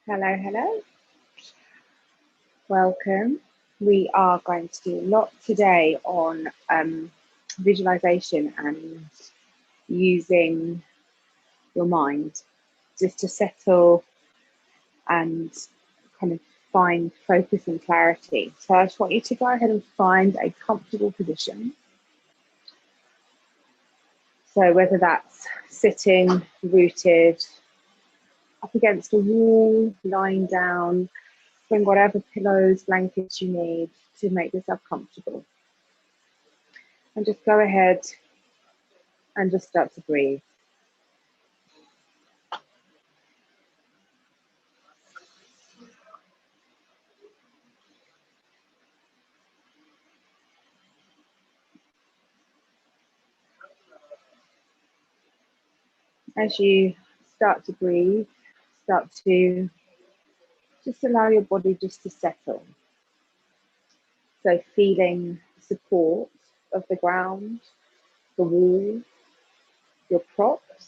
Hello, hello. Welcome. We are going to do a lot today on visualization and using your mind just to settle and kind of find focus and clarity. So I just want you to go ahead and find a comfortable position. So whether that's sitting, rooted, up against a wall, lying down, bring whatever pillows, blankets you need to make yourself comfortable. And just go ahead and just start to breathe. As you start to breathe, start to just allow your body just to settle. So feeling support of the ground, the wall, your props,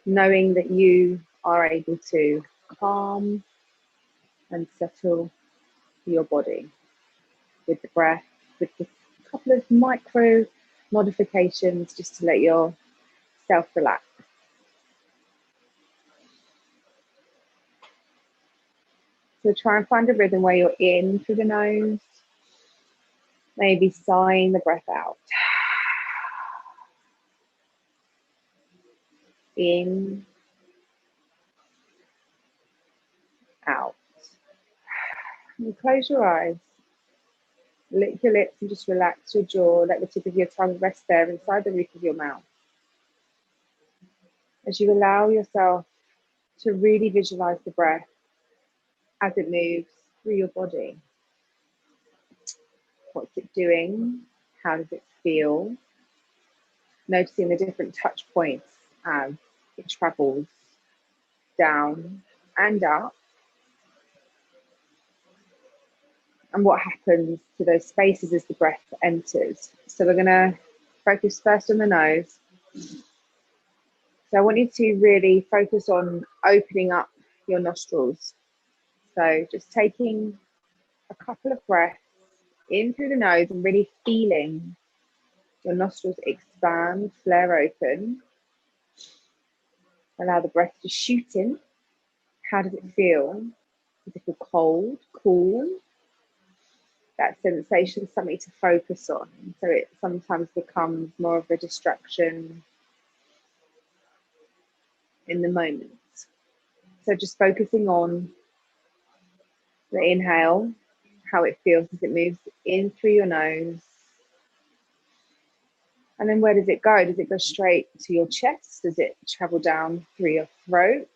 knowing that you are able to calm and settle your body with the breath, with a couple of micro modifications just to let yourself relax. So try and find a rhythm where you're in through the nose, maybe sighing the breath out. In, out. And close your eyes. Lick your lips and just relax your jaw. Let the tip of your tongue rest there inside the roof of your mouth. As you allow yourself to really visualize the breath as it moves through your body. What's it doing? How does it feel? Noticing the different touch points as it travels down and up. And what happens to those spaces as the breath enters. So we're going to focus first on the nose. So I want you to really focus on opening up your nostrils. So just taking a couple of breaths in through the nose and really feeling your nostrils expand, flare open. Allow the breath to shoot in. How does it feel? Does it feel cold, cool? That sensation is something to focus on. So it sometimes becomes more of a distraction in the moment. So just focusing on the inhale, how it feels as it moves in through your nose. And then where does it go? Does it go straight to your chest? Does it travel down through your throat?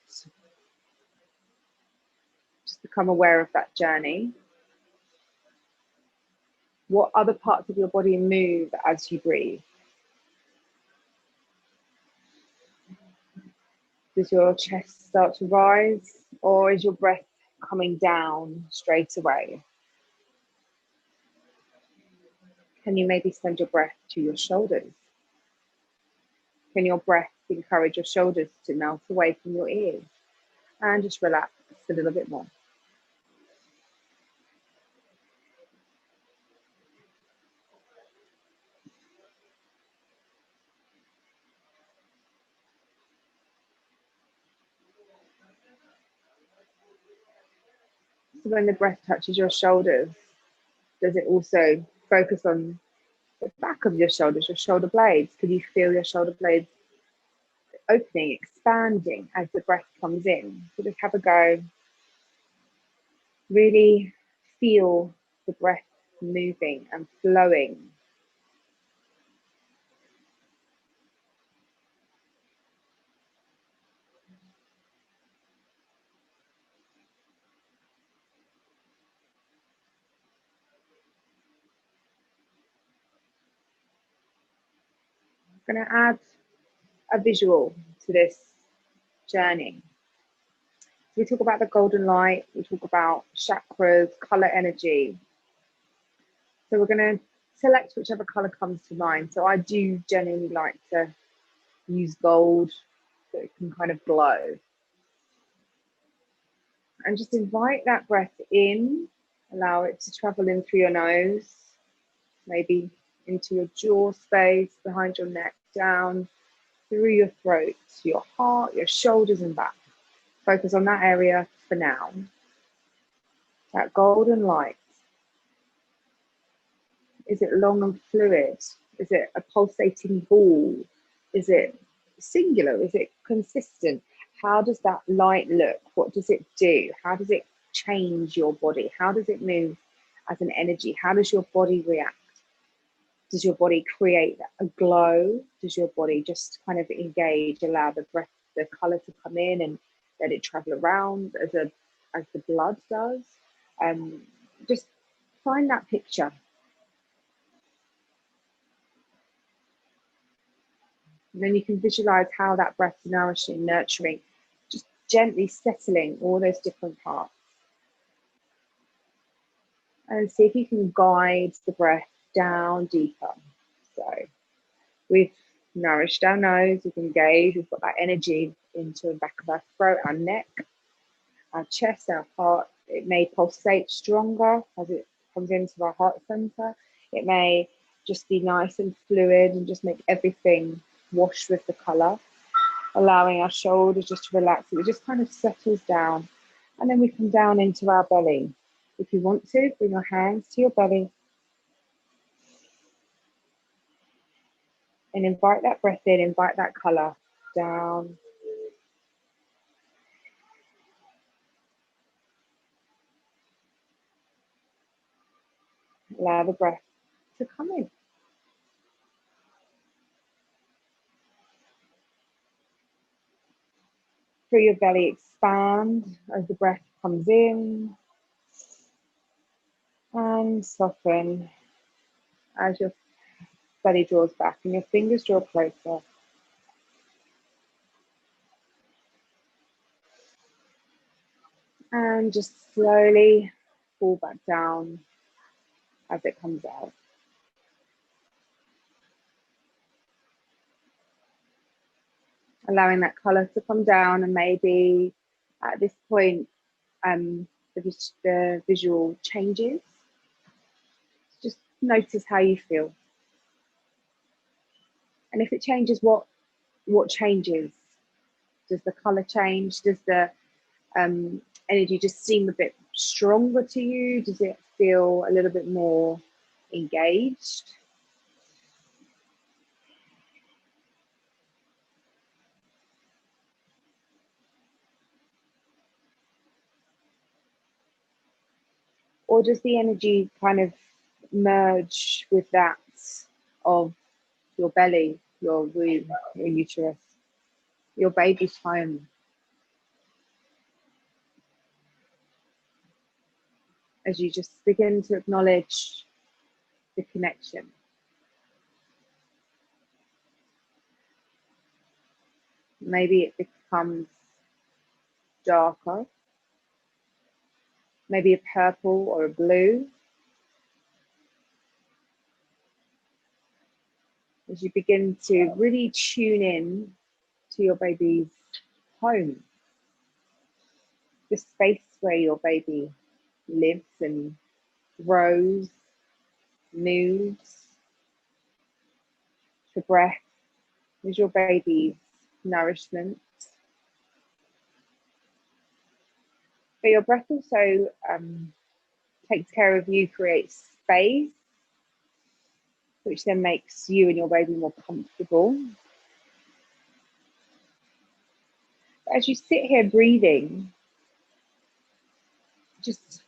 Just become aware of that journey. What other parts of your body move as you breathe? Does your chest start to rise, or is your breath coming down straight away? Can you maybe send your breath to your shoulders? Can your breath encourage your shoulders to melt away from your ears? And just relax a little bit more. So when the breath touches your shoulders, does it also focus on the back of your shoulders, your shoulder blades? Can you feel your shoulder blades opening, expanding as the breath comes in? So just have a go. Really feel the breath moving and flowing. I'm going to add a visual to this journey. We talk about the golden light, we talk about chakras, color energy. So we're going to select whichever color comes to mind. So I do genuinely like to use gold so it can kind of glow. And just invite that breath in, allow it to travel in through your nose, maybe into your jaw space, behind your neck, down through your throat, your heart, your shoulders and back. Focus on that area for now. That golden light. Is it long and fluid? Is it a pulsating ball? Is it singular? Is it consistent? How does that light look? What does it do? How does it change your body? How does it move as an energy? How does your body react? Does your body create a glow? Does your body just kind of engage, allow the breath, the color to come in and let it travel around as the blood does? Just find that picture. And then you can visualize how that breath is nourishing, nurturing, just gently settling all those different parts. And see if you can guide the breath down deeper. So we've nourished our nose, we've engaged, we've got that energy into the back of our throat, our neck, our chest, our heart. It may pulsate stronger as it comes into our heart center. It may just be nice and fluid and just make everything wash with the color, allowing our shoulders just to relax. It just kind of settles down. And then we come down into our belly. If you want to, bring your hands to your belly and invite that breath in, invite that color down. Allow the breath to come in. Feel your belly expand as the breath comes in and soften as your belly draws back and your fingers draw closer. And just slowly fall back down as it comes out. Allowing that color to come down, and maybe at this point the visual changes. Just notice how you feel. And if it changes, what changes? Does the color change? Does the energy just seem a bit stronger to you? Does it feel a little bit more engaged? Or does the energy kind of merge with that of your belly, your womb, your uterus, your baby's home? As you just begin to acknowledge the connection. Maybe it becomes darker, maybe a purple or a blue. As you begin to really tune in to your baby's home, the space where your baby lives and grows, moves. The breath is your baby's nourishment. But your breath also takes care of you, creates space, which then makes you and your baby more comfortable. As you sit here breathing, just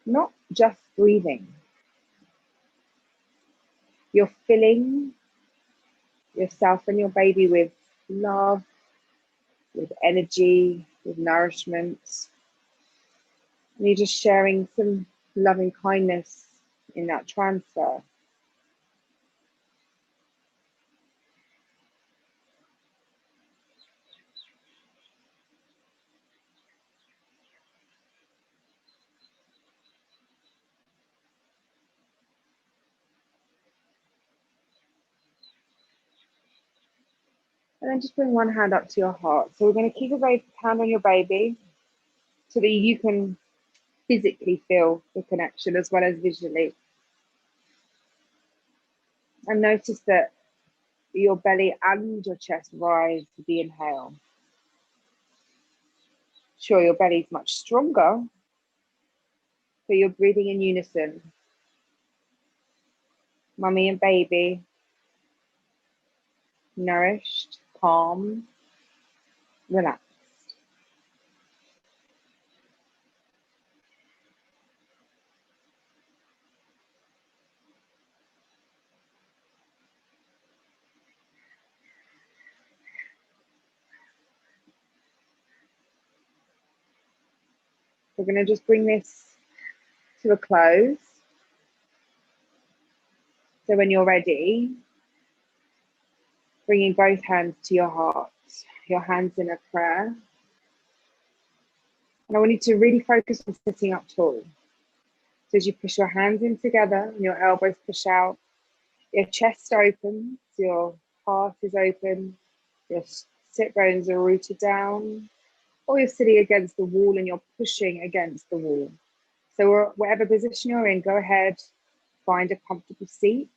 not just breathing, you're filling yourself and your baby with love, with energy, with nourishment. And you're just sharing some loving kindness in that transfer. And then just bring one hand up to your heart. So we're going to keep a hand on your baby. so that you can physically feel the connection as well as visually. And notice that your belly and your chest rise with the inhale. Sure, your belly is much stronger, but you're breathing in unison. Mummy and baby, nourished, calm, relaxed. We're going to just bring this to a close. So when you're ready, bringing both hands to your heart, your hands in a prayer. And I want you to really focus on sitting up tall. So as you push your hands in together and your elbows push out, your chest opens, your heart is open, your sit bones are rooted down, or you're sitting against the wall and you're pushing against the wall. So whatever position you're in, go ahead, find a comfortable seat.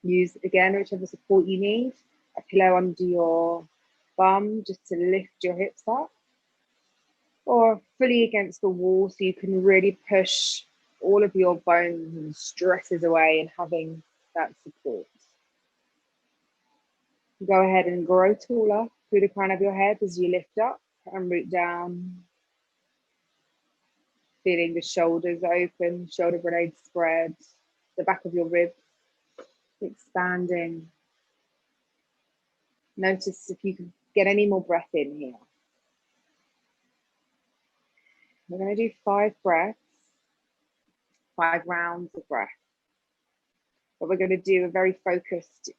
Use, again, whichever support you need. A pillow under your bum just to lift your hips up. Or fully against the wall so you can really push all of your bones and stresses away and having that support. Go ahead and grow taller through the crown of your head as you lift up and root down. Feeling the shoulders open, shoulder blades spread, the back of your ribs expanding. Notice if you can get any more breath in here. We're going to do 5 breaths, 5 rounds of breath. But we're going to do a very focused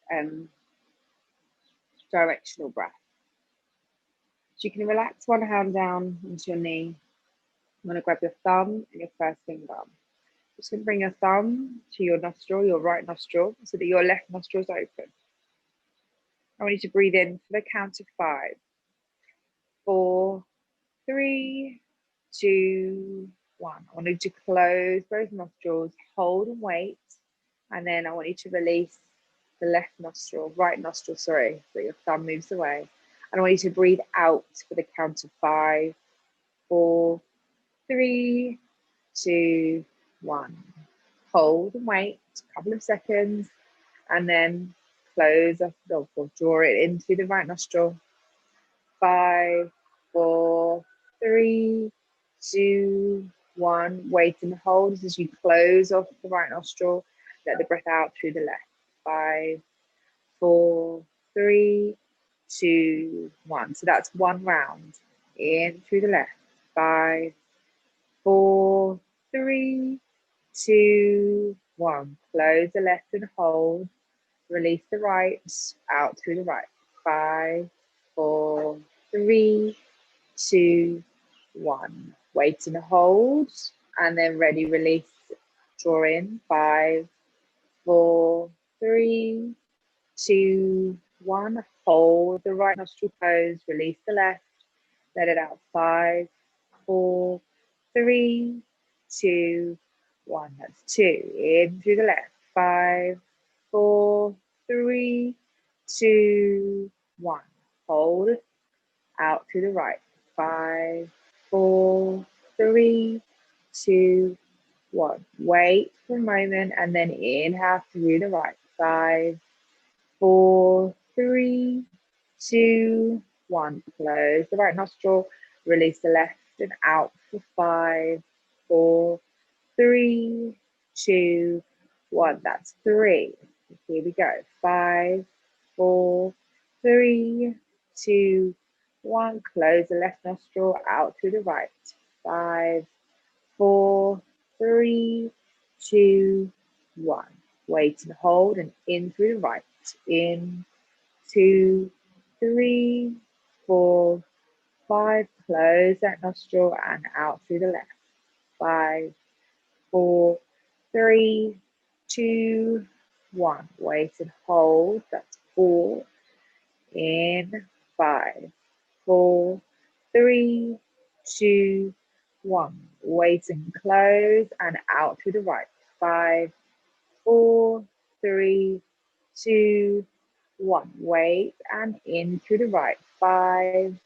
directional breath. So you can relax one hand down into your knee. I'm going to grab your thumb and your first finger. Just going to bring your thumb to your nostril, your right nostril, so that your left nostril is open. I want you to breathe in for the count of 5. 4, 3, 2, 1. I want you to close both nostrils, hold and wait. And then I want you to release the left nostril, right nostril, sorry, so your thumb moves away. And I want you to breathe out for the count of 5, 4, 3, 2, 1. Hold and wait a couple of seconds, and then close off, or draw it in through the right nostril. 5, 4, 3, 2, 1. Wait and hold as you close off the right nostril. Let the breath out through the left. 5, 4, 3, 2, 1. So that's 1 round. In through the left. 5, 4, 3, 2, 1. Close the left and hold. Release the right. Out through the right. 5, 4, 3, 2, 1. Wait and hold. And then ready, release. Draw in. 5, 4, 3, 2, 1. Hold the right nostril closed. Release the left. Let it out. 5, 4, 3, 2, 1. That's 2. In through the left. 5, 4, 3, 2, 1. Hold. Out through the right. 5, 4, 3, 2, 1. Wait for a moment and then inhale through the right. 5, 4, 3, 2, 1. Close the right nostril. Release the left and out for 5, 4, 3, 2, 1. That's 3. Here we go. 5, 4, 3, 2, 1. Close the left nostril, out through the right. 5, 4, 3, 2, 1. Wait and hold and in through the right. In, 2, 3, 4, 5. Close that nostril and out through the left. 5, 4, 3, 2, 1. Wait and hold. That's 4. In, 5, 4, 3, 2, 1. Wait and close and out through the right. 5, 4, 3, 2, 1. Wait and in through the right. 5,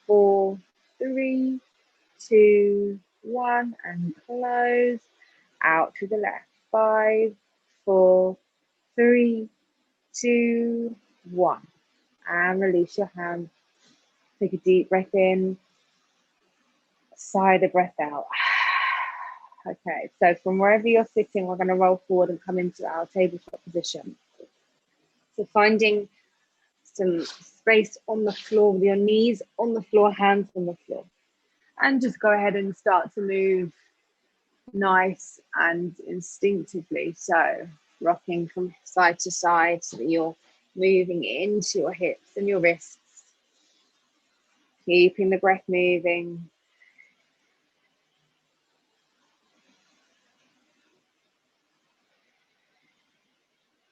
4, 3, 2, 1. And close. Out through the left. 5, 4, 3, 2, 1. And release your hand. Take a deep breath in. Sigh the breath out. Okay, so from wherever you're sitting, we're going to roll forward and come into our tabletop position. So finding some space on the floor with your knees on the floor, hands on the floor. And just go ahead and start to move nice and instinctively. So rocking from side to side so that you're moving into your hips and your wrists. Keeping the breath moving.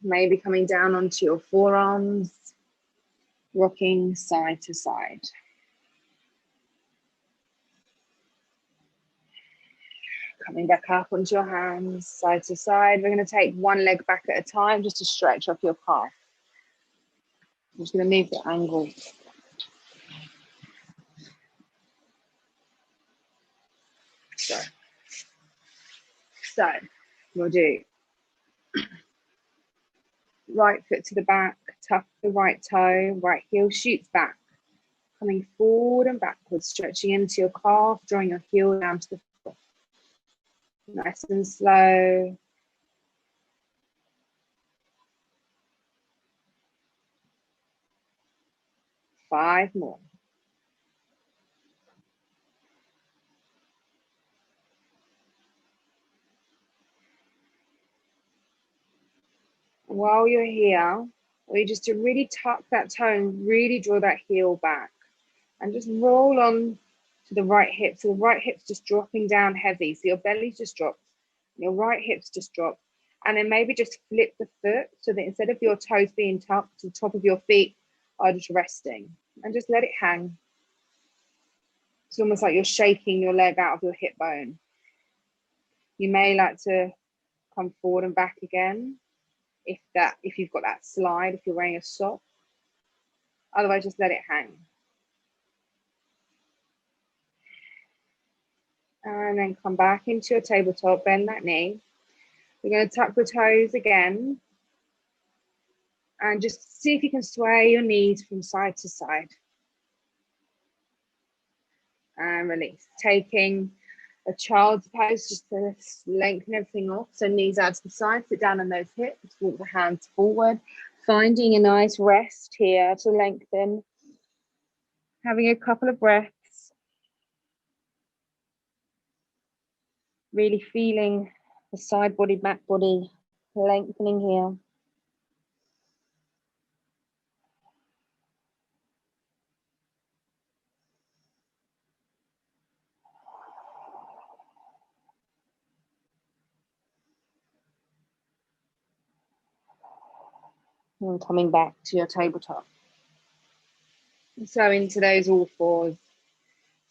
Maybe coming down onto your forearms, rocking side to side. Coming back up onto your hands, side to side. We're going to take one leg back at a time just to stretch off your calf. I'm just going to move the angle. So we'll do right foot to the back, tuck the right toe, right heel shoots back. Coming forward and backwards, stretching into your calf, drawing your heel down to the floor. Nice and slow. Five more. While you're here, I want you just to really tuck that toe and really draw that heel back. And just roll on to the right hip. So the right hip's just dropping down heavy. So your belly's just dropped. Your right hip's just dropped. And then maybe just flip the foot so that instead of your toes being tucked, the top of your feet are just resting. And just let it hang. It's almost like you're shaking your leg out of your hip bone. You may like to come forward and back again if you've got that slide, if you're wearing a sock. Otherwise, just let it hang. And then come back into your tabletop, bend that knee. We're going to tuck the toes again. And just see if you can sway your knees from side to side. And release. Taking a child's pose just to lengthen everything off. So knees out to the side, sit down on those hips, walk the hands forward. Finding a nice rest here to lengthen. Having a couple of breaths. Really feeling the side body, back body lengthening here. And coming back to your tabletop. So into those all fours,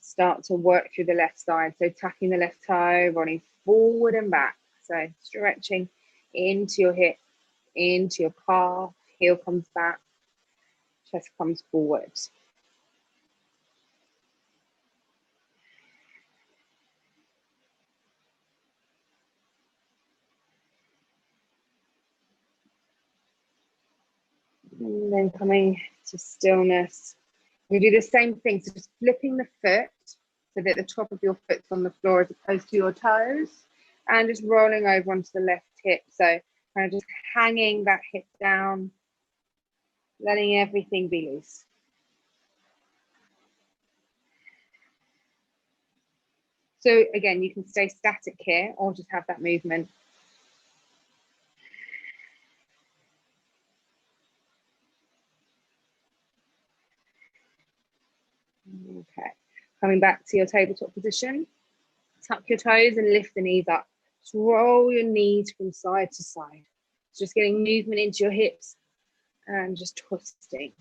start to work through the left side. So tucking the left toe, running forward and back. So stretching into your hip, into your calf, heel comes back, chest comes forward. And then coming to stillness. We do the same thing, so just flipping the foot so that the top of your foot's on the floor as opposed to your toes, and just rolling over onto the left hip. So kind of just hanging that hip down, letting everything be loose. So again, you can stay static here or just have that movement. Okay, coming back to your tabletop position, tuck your toes and lift the knees up. Just roll your knees from side to side. Just getting movement into your hips and just twisting.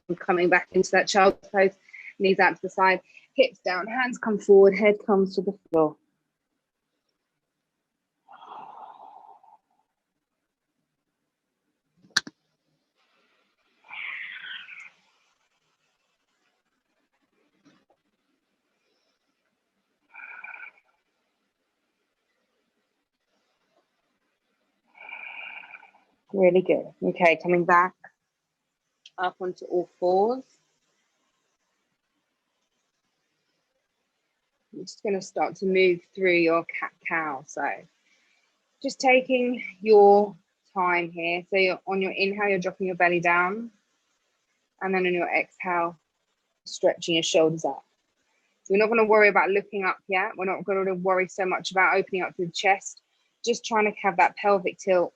And coming back into that child's pose, knees out to the side. If Hips down, hands come forward, head comes to the floor. Really good. Okay, coming back up onto all fours. I'm just going to start to move through your cat-cow. So just taking your time here. So you're, on your inhale, you're dropping your belly down. And then on your exhale, stretching your shoulders up. So we're not going to worry about looking up yet. We're not going to worry so much about opening up through the chest. Just trying to have that pelvic tilt.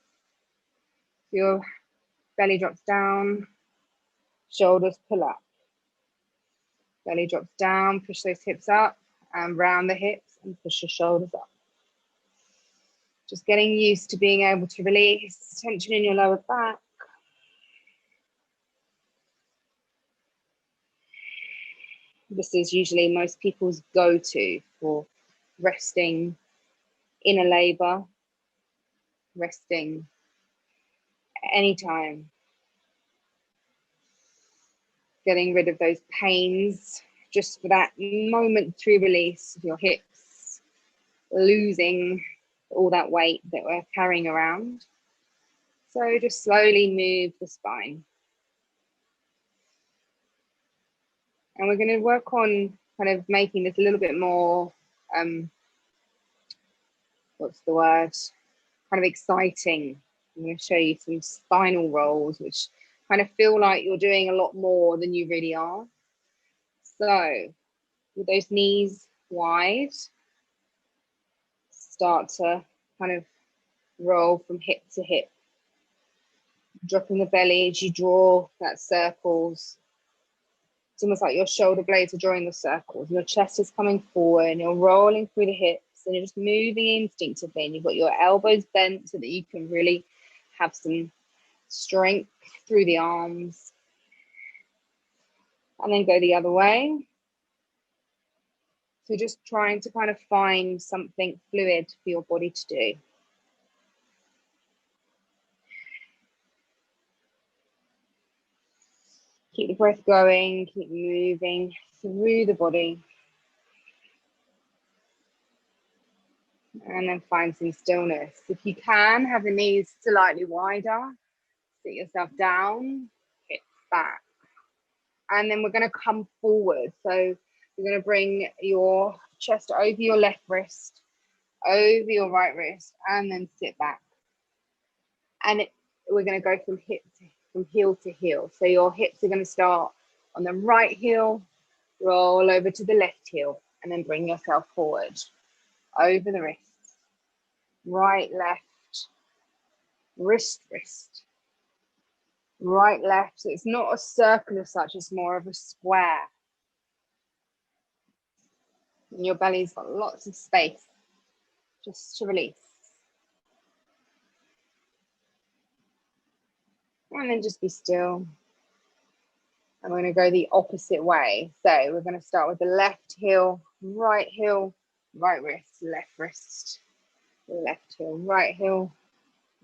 Your belly drops down, shoulders pull up. Belly drops down, push those hips up and round the hips and push your shoulders up. Just getting used to being able to release tension in your lower back. This is usually most people's go-to for resting in a labor, resting anytime. Getting rid of those pains just for that momentary release of your hips, losing all that weight that we're carrying around. So just slowly move the spine. And we're going to work on kind of making this a little bit more, what's the word? Kind of exciting. I'm going to show you some spinal rolls, which kind of feel like you're doing a lot more than you really are. So with those knees wide, start to kind of roll from hip to hip, dropping the belly as you draw that circles. It's almost like your shoulder blades are drawing the circles, and your chest is coming forward, and you're rolling through the hips, and you're just moving instinctively, and you've got your elbows bent so that you can really have some strength through the arms. And then go the other way. So just trying to kind of find something fluid for your body to do. Keep the breath going, keep moving through the body. And then find some stillness. If you can, have the knees slightly wider. Sit yourself down, hips back. And then we're going to come forward. So you're going to bring your chest over your left wrist, over your right wrist, and then sit back. And we're going to go from heel to heel. So your hips are going to start on the right heel, roll over to the left heel, and then bring yourself forward over the wrist. Right, left, wrist, wrist. Right, left. So it's not a circle as such, it's more of a square. And your belly's got lots of space just to release. And then just be still. And we're going to go the opposite way. So we're going to start with the left heel, right wrist, left heel,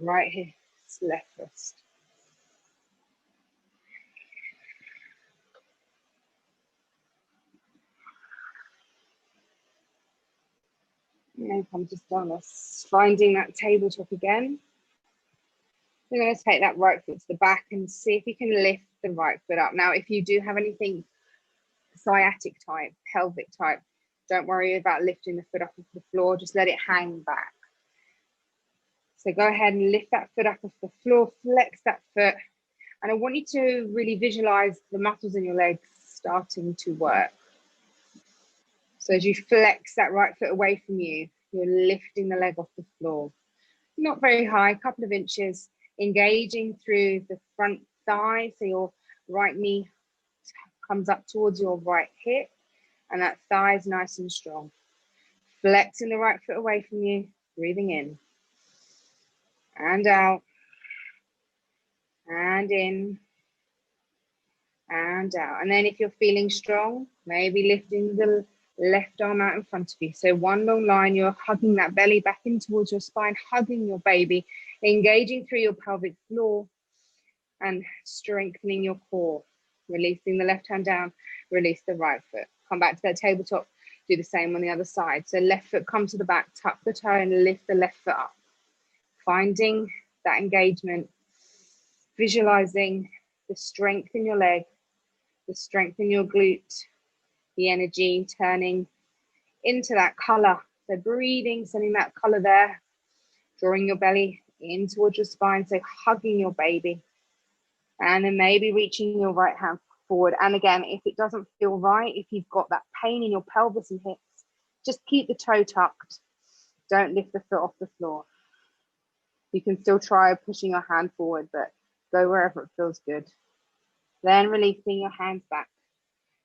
right wrist, left wrist. And then come to stillness. Finding that tabletop again. We're going to take that right foot to the back and see if you can lift the right foot up. Now, if you do have anything sciatic type, pelvic type, don't worry about lifting the foot up off the floor. Just let it hang back. So go ahead and lift that foot up off the floor, flex that foot. And I want you to really visualize the muscles in your legs starting to work. So as you flex that right foot away from you, you're lifting the leg off the floor. Not very high, a couple of inches, engaging through the front thigh. So your right knee comes up towards your right hip, and that thigh is nice and strong. Flexing the right foot away from you, breathing in. And out. And in. And out. And then if you're feeling strong, Maybe lifting the left arm out in front of you. So one long line, you're hugging that belly back in towards your spine, hugging your baby, engaging through your pelvic floor and strengthening your core. Releasing the left hand down, release the right foot. Come back to that tabletop, do the same on the other side. So left foot come to the back, tuck the toe and lift the left foot up. Finding that engagement, visualizing the strength in your leg, the strength in your glute, the energy turning into that color. So breathing, sending that color there, drawing your belly in towards your spine, so hugging your baby. And then maybe reaching your right hand forward. And again, if it doesn't feel right, if you've got that pain in your pelvis and hips, just keep the toe tucked. Don't lift the foot off the floor. You can still try pushing your hand forward, but go wherever it feels good. Then releasing your hands back,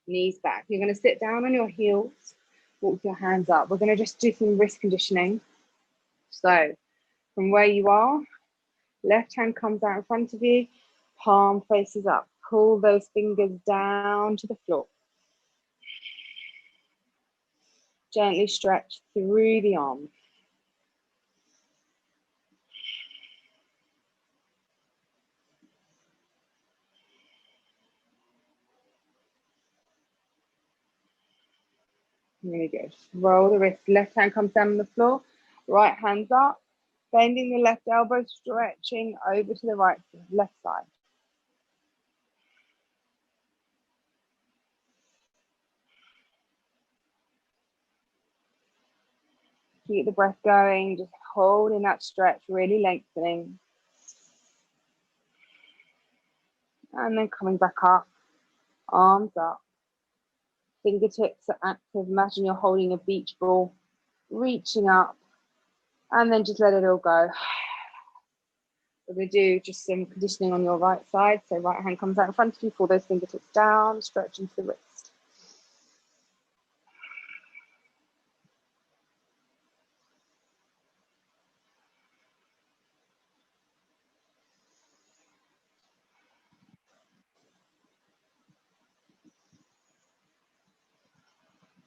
knees back. You're going to sit down on your heels, walk your hands up. We're going to just do some wrist conditioning. So from where you are, left hand comes out in front of you, palm faces up. Pull those fingers down to the floor. Gently stretch through the arm. Really good. Roll the wrist. Left hand comes down on the floor. Right hand's up. Bending the left elbow, stretching over to the right, left side. Keep the breath going. Just holding that stretch, really lengthening. And then coming back up. Arms up. Fingertips are active. Imagine you're holding a beach ball. Reaching up. And then just let it all go. We're going to do just some conditioning on your right side. So right hand comes out in front of you, pull those fingertips down, stretch into the wrist.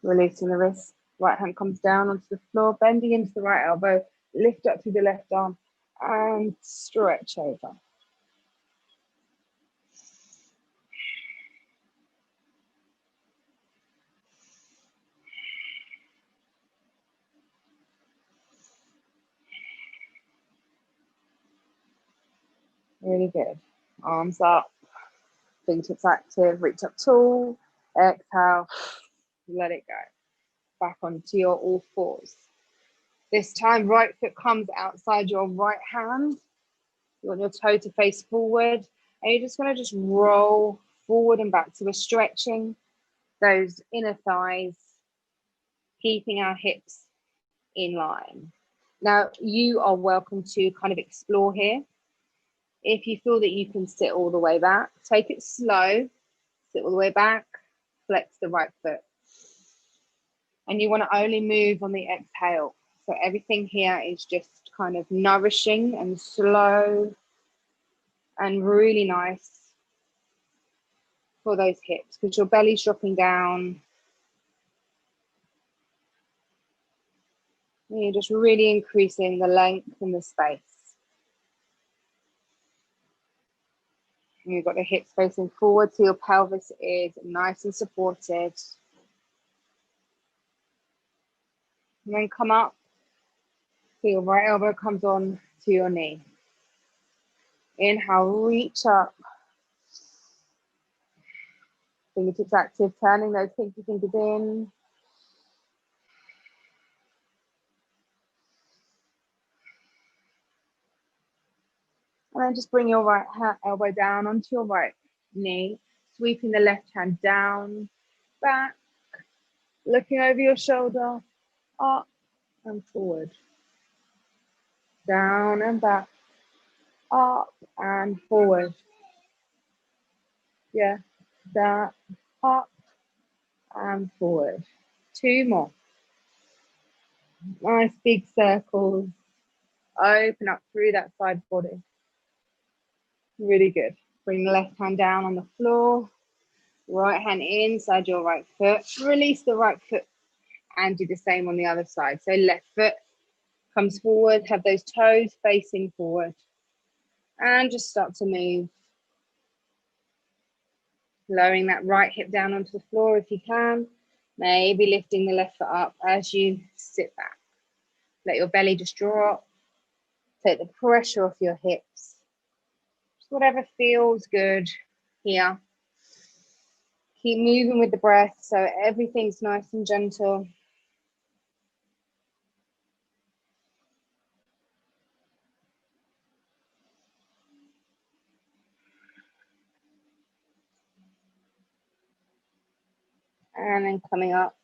Releasing the wrist. Right hand comes down onto the floor, bending into the right elbow, lift up through the left arm and stretch over. Really good. Arms up, fingertips active, reach up tall, exhale, let it go. Back onto your all fours. This time, right foot comes outside your right hand. You want your toe to face forward. And you're just going to just roll forward and back. So we're stretching those inner thighs, keeping our hips in line. Now, you are welcome to kind of explore here. If you feel that you can sit all the way back, take it slow, sit all the way back, flex the right foot. And you want to only move on the exhale. So everything here is just kind of nourishing and slow and really nice for those hips because your belly's dropping down. And you're just really increasing the length and the space. And you've got the hips facing forward so your pelvis is nice and supported. And then come up. So your right elbow comes on to your knee. Inhale, reach up. Fingertips active, turning those pinky fingers in. And then just bring your right elbow down onto your right knee, sweeping the left hand down, back, looking over your shoulder, up and forward, down and back, up and forward. Yeah, that, up and forward. Two more. Nice big circles. Open up through that side body. Really good. Bring the left hand down on the floor. Right hand inside your right foot. Release the right foot and do the same on the other side. So left foot comes forward, have those toes facing forward. And just start to move. Lowering that right hip down onto the floor if you can. Maybe lifting the left foot up as you sit back. Let your belly just draw up. Take the pressure off your hips. Just whatever feels good here. Keep moving with the breath so everything's nice and gentle. And then coming up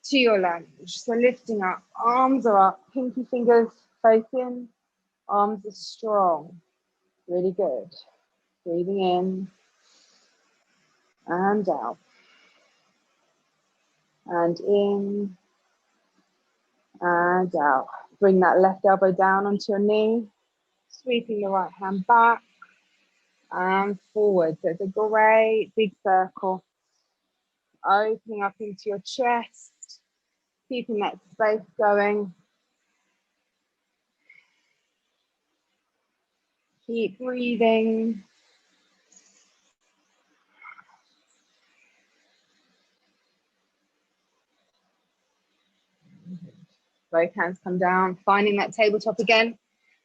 to your lunge. So lifting up, arms are up, pinky fingers face in, arms are strong. Really good. Breathing in and out. And in and out. Bring that left elbow down onto your knee. Sweeping the right hand back and forward. So it's a great big circle. Opening up into your chest. Keeping that space going. Keep breathing. Both hands come down, finding that tabletop again.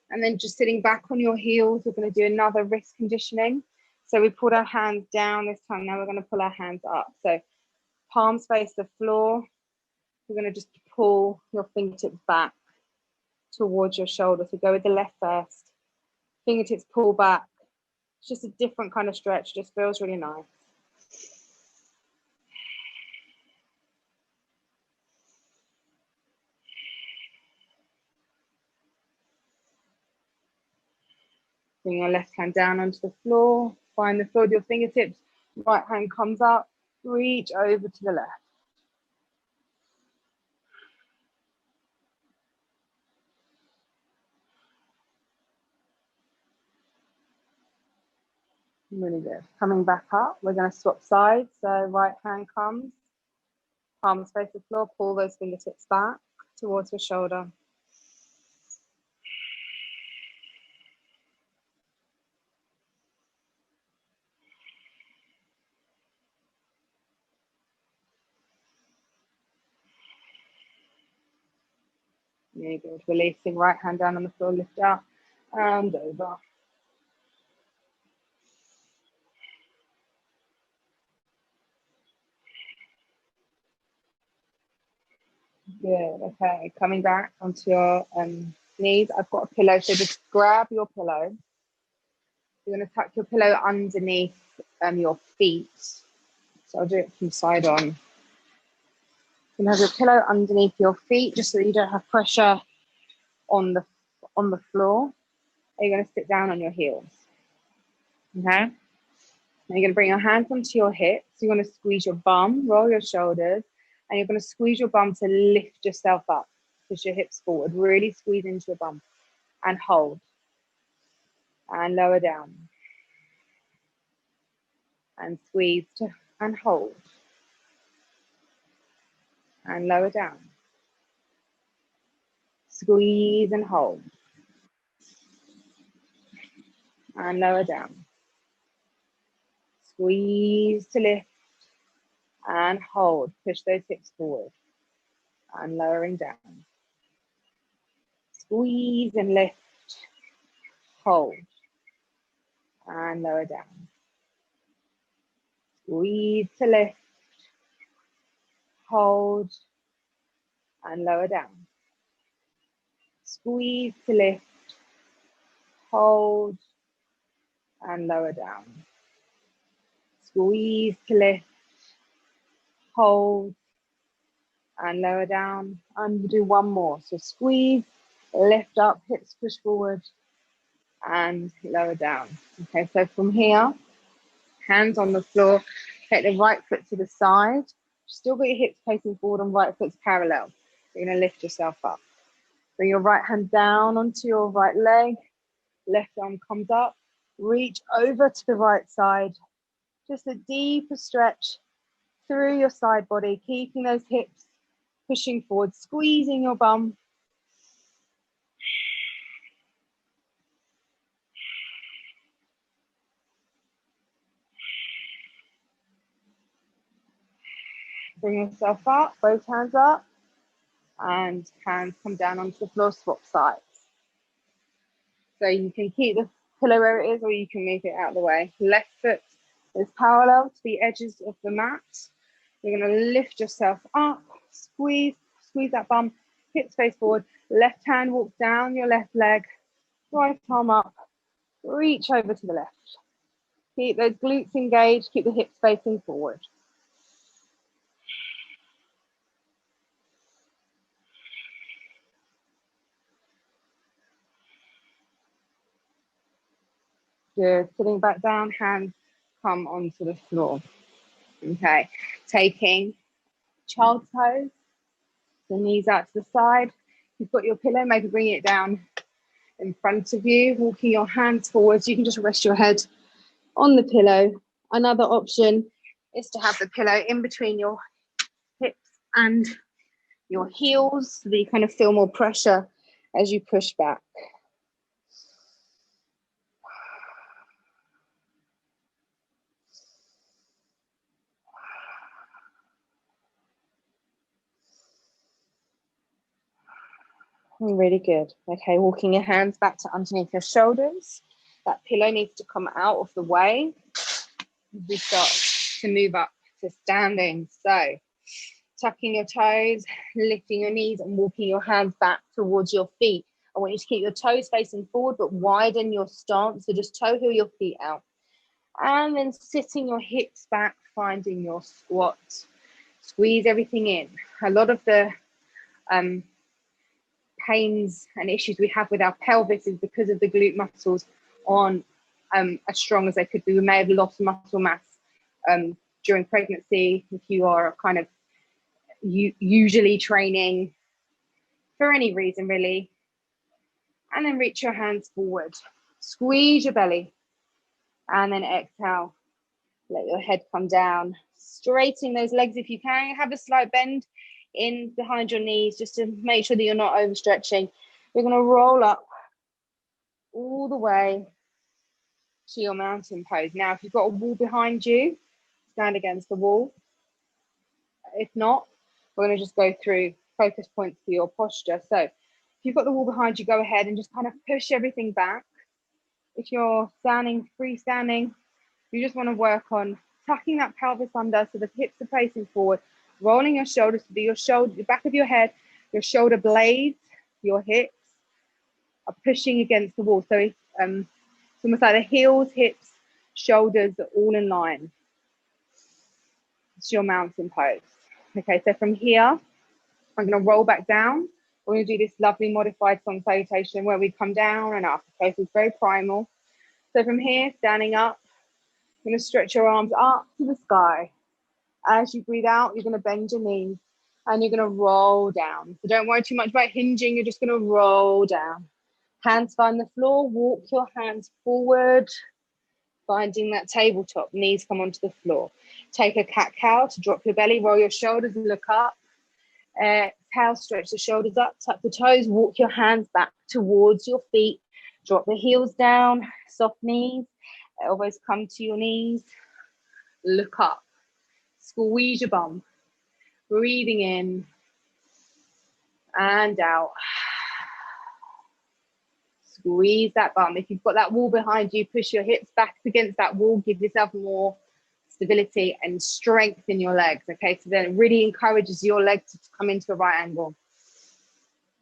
And then just sitting back on your heels, we're going to do another wrist conditioning. So we put our hands down this time. Now we're going to pull our hands up. So palms face the floor. We're going to just pull your fingertips back towards your shoulder. So go with the left first. Fingertips pull back. It's just a different kind of stretch. Just feels really nice. Bring your left hand down onto the floor. Find the floor with your fingertips. Right hand comes up. Reach over to the left. Really good. Coming back up, we're going to swap sides. So right hand comes, palms face the floor, pull those fingertips back towards your shoulder. Really good. Releasing right hand down on the floor, lift up and over. Good. Okay, coming back onto your knees. I've got a pillow, so just grab your pillow. You're going to tuck your pillow underneath your feet. So I'll do it from side on. You can have your pillow underneath your feet just so that you don't have pressure on the floor. And you're going to sit down on your heels. Okay? Now you're going to bring your hands onto your hips. You're going to squeeze your bum, roll your shoulders, and you're going to squeeze your bum to lift yourself up. Push your hips forward. Really squeeze into your bum and hold. And lower down. And squeeze and hold. And lower down. Squeeze and hold. And lower down. Squeeze to lift and hold. Push those hips forward and lowering down. Squeeze and lift, hold and lower down. Squeeze to lift, hold and lower down. Squeeze to lift, hold and lower down. Squeeze to lift, hold and lower down. And we'll do one more. So squeeze, lift up, hips push forward and lower down. Okay, so from here, hands on the floor, take the right foot to the side. Still got your hips facing forward and right foot's parallel. You're going to lift yourself up. Bring your right hand down onto your right leg. Left arm comes up. Reach over to the right side. Just a deeper stretch through your side body, keeping those hips pushing forward, squeezing your bum. Bring yourself up, both hands up, and hands come down onto the floor, swap sides. So you can keep the pillow where it is, or you can move it out of the way. Left foot is parallel to the edges of the mat. You're going to lift yourself up, squeeze that bum, hips face forward. Left hand walks down your left leg, right arm up, reach over to the left. Keep those glutes engaged, keep the hips facing forward. Good. Sitting back down, hands come onto the floor. Okay. Taking child's pose, the knees out to the side. You've got your pillow, maybe bring it down in front of you, walking your hands forwards. You can just rest your head on the pillow. Another option is to have the pillow in between your hips and your heels, so that you kind of feel more pressure as you push back. Really good. Okay, walking your hands back to underneath your shoulders. That pillow needs to come out of the way. We start to move up to standing. So tucking your toes, lifting your knees and walking your hands back towards your feet. I want you to keep your toes facing forward, but widen your stance. So just toe heel your feet out. And then sitting your hips back, finding your squat. Squeeze everything in. A lot of the pains and issues we have with our pelvis is because of the glute muscles aren't as strong as they could be. We may have lost muscle mass during pregnancy if you are kind of usually training for any reason really. And then reach your hands forward, squeeze your belly, and then exhale, let your head come down, straightening those legs if you can. Have a slight bend in behind your knees just to make sure that you're not overstretching. You're going to roll up all the way to your mountain pose. Now, if you've got a wall behind you, stand against the wall. If not, we're going to just go through focus points for your posture. So if you've got the wall behind you, go ahead and just kind of push everything back. If you're standing, freestanding, you just want to work on tucking that pelvis under so the hips are facing forward, rolling your shoulders to your shoulder, the back of your head, your shoulder blades, your hips are pushing against the wall. So it's almost like the heels, hips, shoulders are all in line. It's your mountain pose. Okay, so from here, I'm going to roll back down. We're going to do this lovely modified sun salutation where we come down and up. Okay, so it's very primal. So from here, standing up, you're going to stretch your arms up to the sky. As you breathe out, you're going to bend your knees and you're going to roll down. So don't worry too much about hinging. You're just going to roll down. Hands find the floor. Walk your hands forward, finding that tabletop. Knees come onto the floor. Take a cat-cow to drop your belly. Roll your shoulders and look up. Exhale, stretch the shoulders up. Tuck the toes. Walk your hands back towards your feet. Drop the heels down. Soft knees. Elbows come to your knees. Look up. Squeeze your bum. Breathing in and out. Squeeze that bum. If you've got that wall behind you, push your hips back against that wall. Give yourself more stability and strength in your legs. Okay, so then it really encourages your legs to come into a right angle.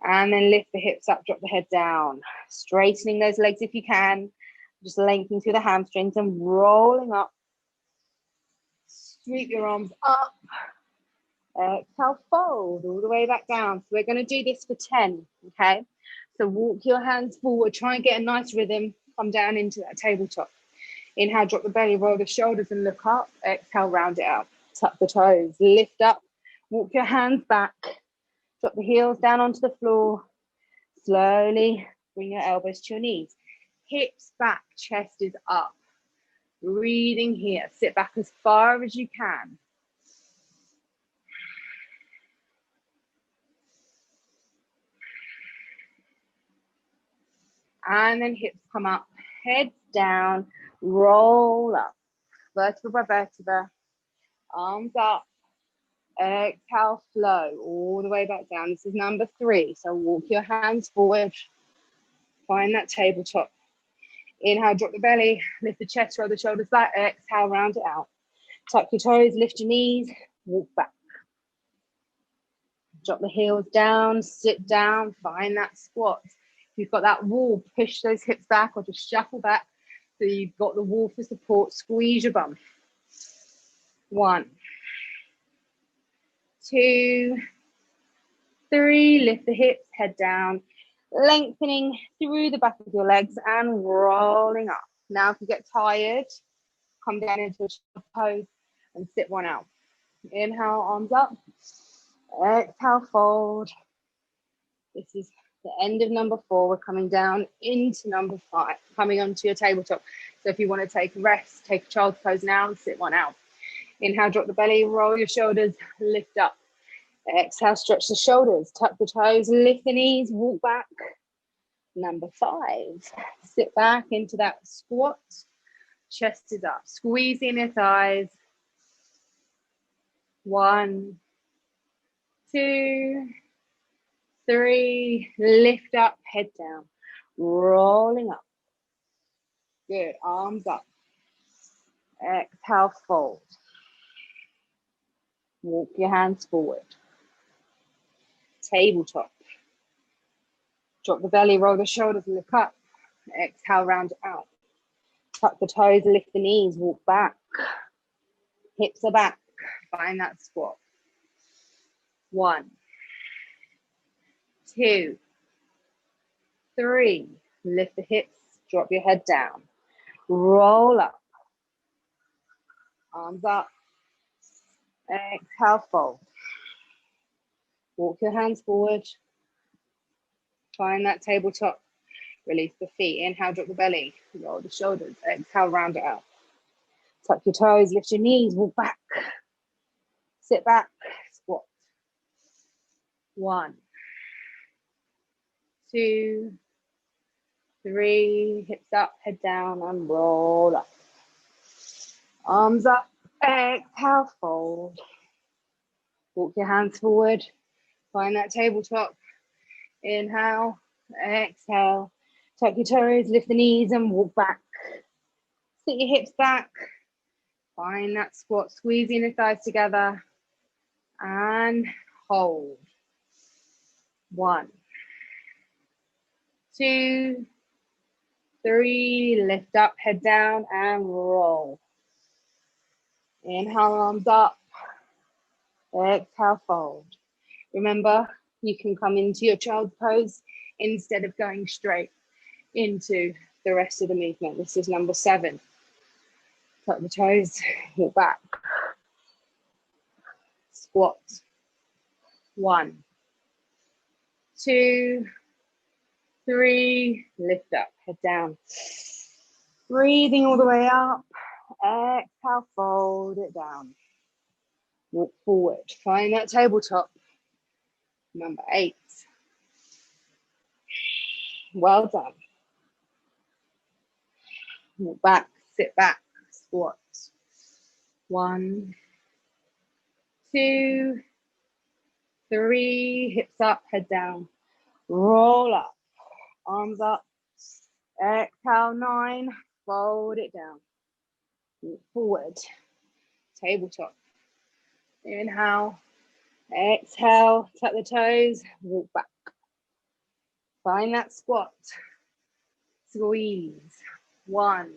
And then lift the hips up, drop the head down. Straightening those legs if you can. Just lengthening through the hamstrings and rolling up. Sweep your arms up. Exhale, fold all the way back down. So we're going to do this for 10, okay? So walk your hands forward. Try and get a nice rhythm. Come down into that tabletop. Inhale, drop the belly, roll the shoulders and look up. Exhale, round it out. Tuck the toes, lift up. Walk your hands back. Drop the heels down onto the floor. Slowly bring your elbows to your knees. Hips back, chest is up. Breathing here. Sit back as far as you can. And then hips come up, heads down, roll up, vertebra by vertebra, arms up, exhale, flow all the way back down. This is number 3. So walk your hands forward, find that tabletop. Inhale, drop the belly, lift the chest, roll the shoulders back, exhale, round it out. Tuck your toes, lift your knees, walk back. Drop the heels down, sit down, find that squat. If you've got that wall, push those hips back or just shuffle back so you've got the wall for support. Squeeze your bum. 1, 2, 3. Lift the hips, head down, lengthening through the back of your legs and rolling up. Now if you get tired, come down into a pose and sit one out. Inhale, arms up. Exhale, fold. This is the end of number 4. We're coming down into number 5, coming onto your tabletop. So if you want to take a rest, take a child's pose now and sit one out. Inhale, drop the belly, roll your shoulders, lift up. Exhale, stretch the shoulders, tuck the toes, lift the knees, walk back. Number 5, sit back into that squat. Chest is up, squeeze in your thighs. 1, 2, 3, lift up, head down, rolling up. Good, arms up. Exhale, fold. Walk your hands forward. Tabletop. Drop the belly, roll the shoulders, lift up. Exhale, round it out. Tuck the toes, lift the knees, walk back. Hips are back. Find that squat. 1, 2, 3. Lift the hips, drop your head down. Roll up. Arms up. Exhale, fold. Walk your hands forward. Find that tabletop. Release the feet. Inhale, drop the belly. Roll the shoulders. Exhale, round it out. Tuck your toes, lift your knees, walk back. Sit back, squat. 1, 2, 3. Hips up, head down, and roll up. Arms up. Exhale, fold. Walk your hands forward. Find that tabletop. Inhale, exhale. Tuck your toes, lift the knees and walk back. Sit your hips back. Find that squat, squeezing the thighs together. And hold. 1, 2, 3. Lift up, head down and roll. Inhale, arms up. Exhale, fold. Remember, you can come into your child's pose instead of going straight into the rest of the movement. This is number 7. Tuck the toes, walk back. Squat. 1, 2, 3. Lift up, head down. Breathing all the way up. Exhale, fold it down. Walk forward. Find that tabletop. Number 8. Well done. Walk back, sit back, squat. 1, 2, 3. Hips up, head down. Roll up. Arms up. Exhale, 9. Fold it down. Walk forward. Tabletop. Inhale. Exhale. Tuck the toes. Walk back. Find that squat. Squeeze. 1,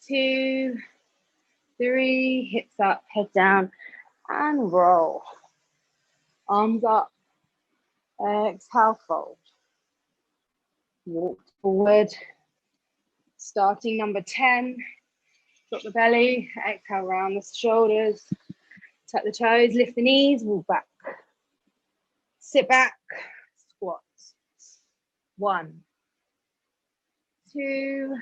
2, 3. Hips up, head down, and roll. Arms up. Exhale, fold. Walk forward. Starting number 10. Drop the belly. Exhale, round the shoulders. Tuck the toes, lift the knees, walk back. Sit back, squat. 1, 2,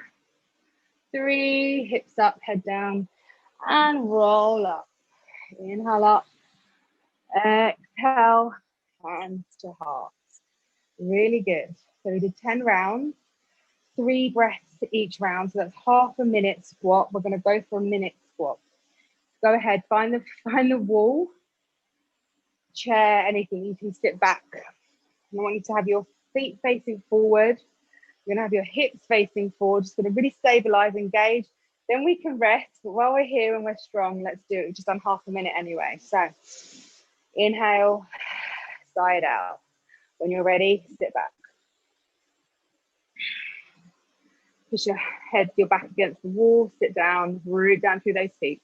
3, hips up, head down, and roll up. Inhale up, exhale, hands to heart. Really good. So we did 10 rounds, 3 breaths each round. So that's half a minute squat. We're going to go for a minute squat. Go ahead, find the wall, chair, anything. You can sit back. I want you to have your feet facing forward. You're gonna have your hips facing forward. Just gonna really stabilize, engage. Then we can rest, but while we're here and we're strong, let's do it. We've just done half a minute anyway. So inhale, sigh it out. When you're ready, sit back. Push your back against the wall, sit down, root down through those feet.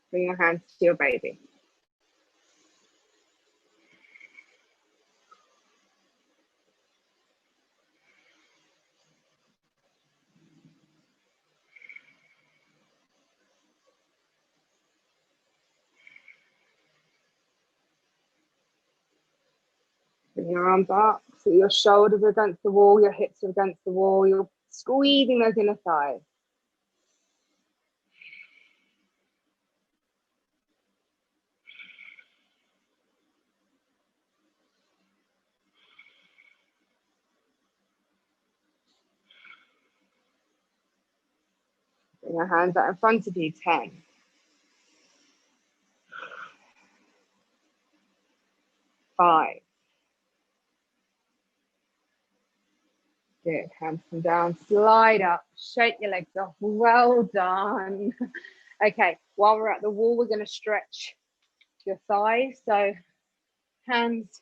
Bring your hands to your baby. Bring your arms up, so your shoulders are against the wall, your hips are against the wall, you're squeezing those inner thighs. Bring your hands out in front of you, 10. 5. Good, hands come down, slide up, shake your legs off, well done. Okay, while we're at the wall, we're gonna stretch your thighs. So hands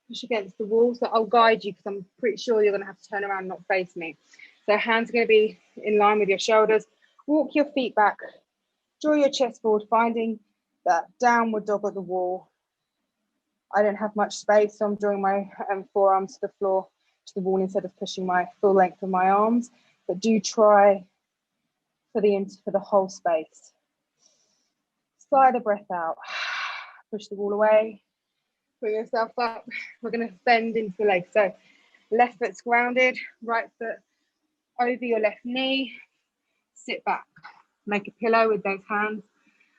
push against the wall. So I'll guide you because I'm pretty sure you're gonna have to turn around and not face me. So hands are gonna be in line with your shoulders. Walk your feet back, draw your chest forward, finding that downward dog at the wall. I don't have much space, so I'm drawing my forearms to the floor, to the wall, instead of pushing my full length of my arms. But do try for the whole space. Sigh the breath out. Push the wall away. Put yourself up. We're going to bend into the legs. So left foot's grounded, right foot over your left knee. Sit back. Make a pillow with those hands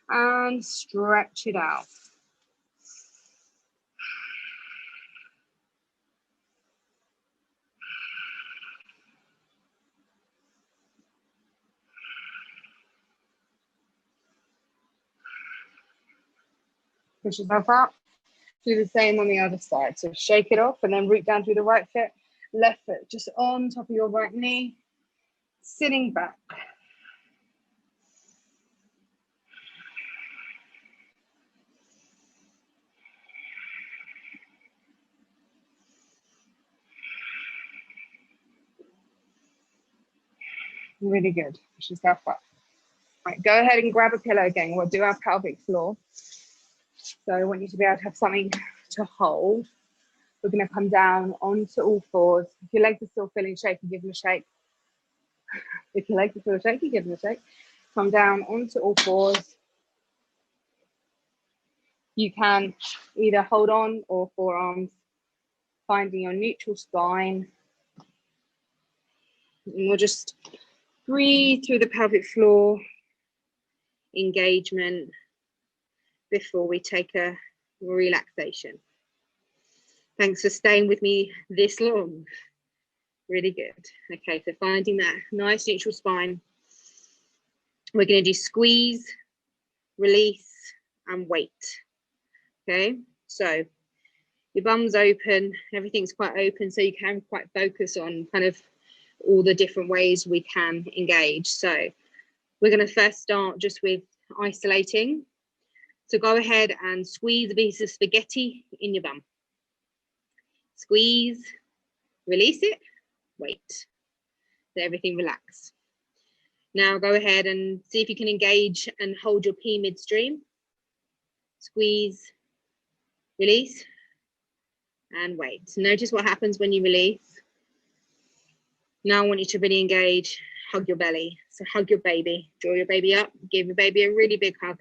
and stretch it out. Push yourself up. Do the same on the other side. So shake it off and then root down through the right foot. Left foot just on top of your right knee. Sitting back. Really good. Push yourself up. Right, go ahead and grab a pillow again. We'll do our pelvic floor. So I want you to be able to have something to hold. We're going to come down onto all fours. If your legs are still feeling shaky, give them a shake. If your legs are still shaky, give them a shake. Come down onto all fours. You can either hold on or forearms, finding your neutral spine. And we'll just breathe through the pelvic floor engagement before we take a relaxation. Thanks for staying with me this long. Really good. Okay, so finding that nice neutral spine. We're going to do squeeze, release, and wait. Okay, so your bum's open, everything's quite open, so you can quite focus on kind of all the different ways we can engage. So we're going to first start just with isolating. So go ahead and squeeze a piece of spaghetti in your bum. Squeeze, release it, wait. Let everything relax. Now go ahead and see if you can engage and hold your pee midstream. Squeeze, release, and wait. Notice what happens when you release. Now I want you to really engage, hug your belly. So hug your baby, draw your baby up, give your baby a really big hug.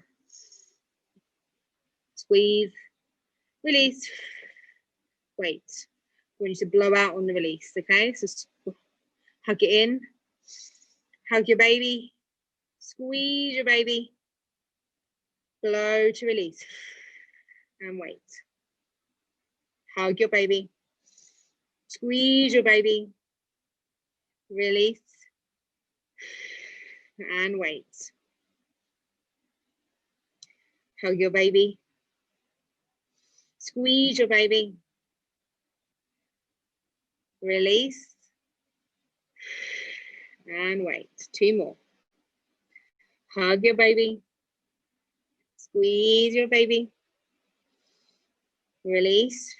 Squeeze, release, wait. I want you to blow out on the release, okay? So hug it in, hug your baby, squeeze your baby, blow to release, and wait. Hug your baby, squeeze your baby, release, and wait. Hug your baby, squeeze your baby, release, and wait. 2 more. Hug your baby, squeeze your baby, release,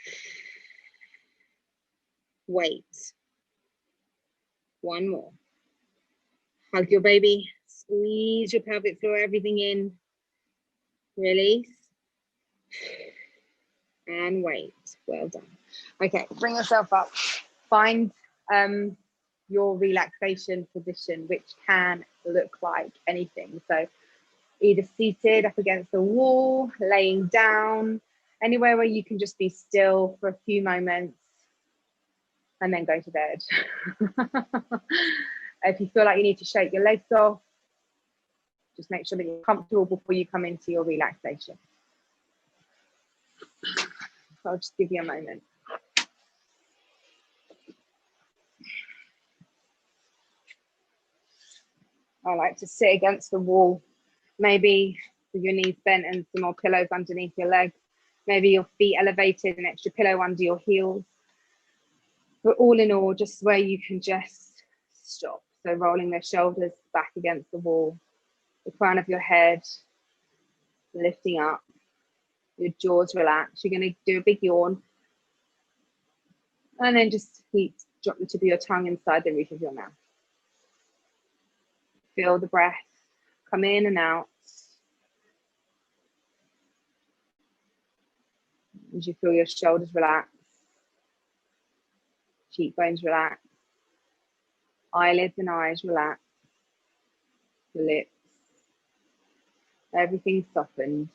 wait. 1 more. Hug your baby, squeeze your pelvic floor, everything in, release, and wait. Well done. Okay, bring yourself up. Find your relaxation position, which can look like anything. So either seated up against the wall, laying down, anywhere where you can just be still for a few moments and then go to bed. If you feel like you need to shake your legs off, just make sure that you're comfortable before you come into your relaxation. So I'll just give you a moment. I like to sit against the wall, maybe with your knees bent and some more pillows underneath your legs, maybe your feet elevated, an extra pillow under your heels. But all in all, just where you can just stop. So rolling the shoulders back against the wall, the crown of your head lifting up, your jaws relaxed. You're going to do a big yawn. And then just drop the tip of your tongue inside the roof of your mouth. Feel the breath come in and out. As you feel your shoulders relax, cheekbones relax, eyelids and eyes relax, the lips, everything softened.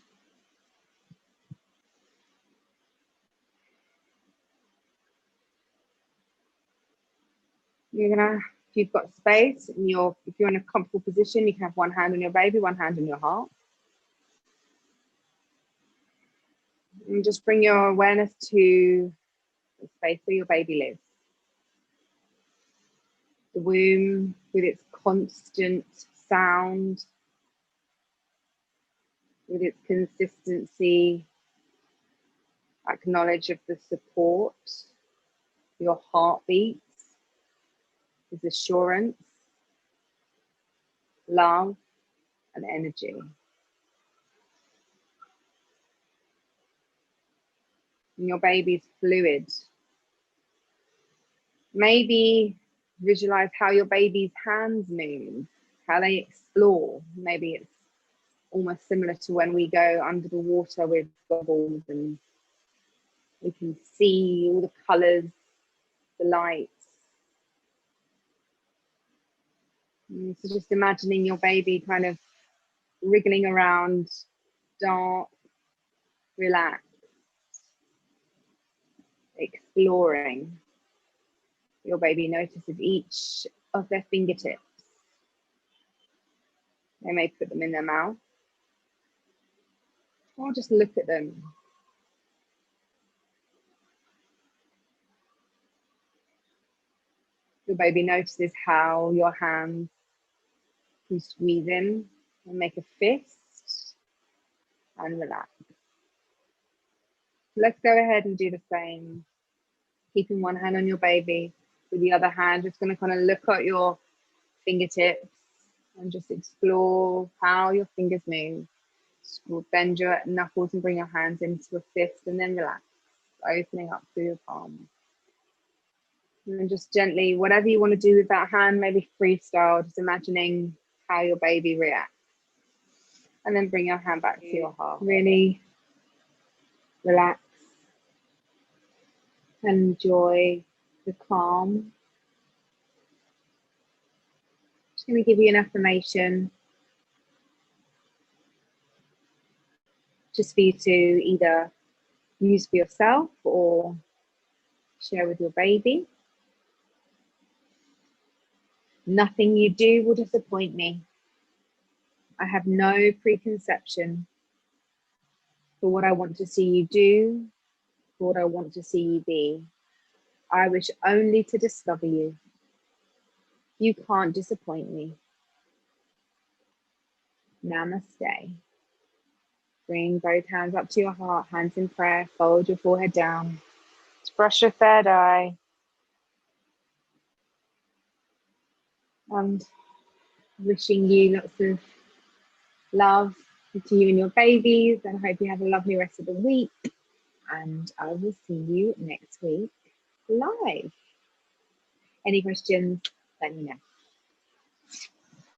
You're gonna, if you've got space and if you're in a comfortable position, you can have one hand on your baby, one hand on your heart. And just bring your awareness to the space where your baby lives. The womb with its constant sound, with its consistency, acknowledge of the support, your heartbeat is assurance, love, and energy. And your baby's fluid. Maybe visualize how your baby's hands move, how they explore. Maybe it's almost similar to when we go under the water with goggles and we can see all the colors, the lights. And so just imagining your baby kind of wriggling around, dark, relaxed, exploring. Your baby notices each of their fingertips. They may put them in their mouth or just look at them. Your baby notices how your hands can squeeze in and make a fist and relax. Let's go ahead and do the same. Keeping one hand on your baby, with the other hand, just going to kind of look at your fingertips and just explore how your fingers move. Bend your knuckles and bring your hands into a fist and then relax, opening up through your palm. And then just gently, whatever you want to do with that hand, maybe freestyle, just imagining how your baby reacts. And then bring your hand back to your heart. Really relax. Enjoy the calm. Just going to give you an affirmation just for you to either use for yourself or share with your baby. Nothing you do will disappoint me. I have no preconception for what I want to see you do, for what I want to see you be. I wish only to discover you. You can't disappoint me. Namaste. Bring both hands up to your heart, hands in prayer, fold your forehead down. Just brush your third eye. And wishing you lots of love to you and your babies, and I hope you have a lovely rest of the week. And I will see you next week live. Any questions, let me know.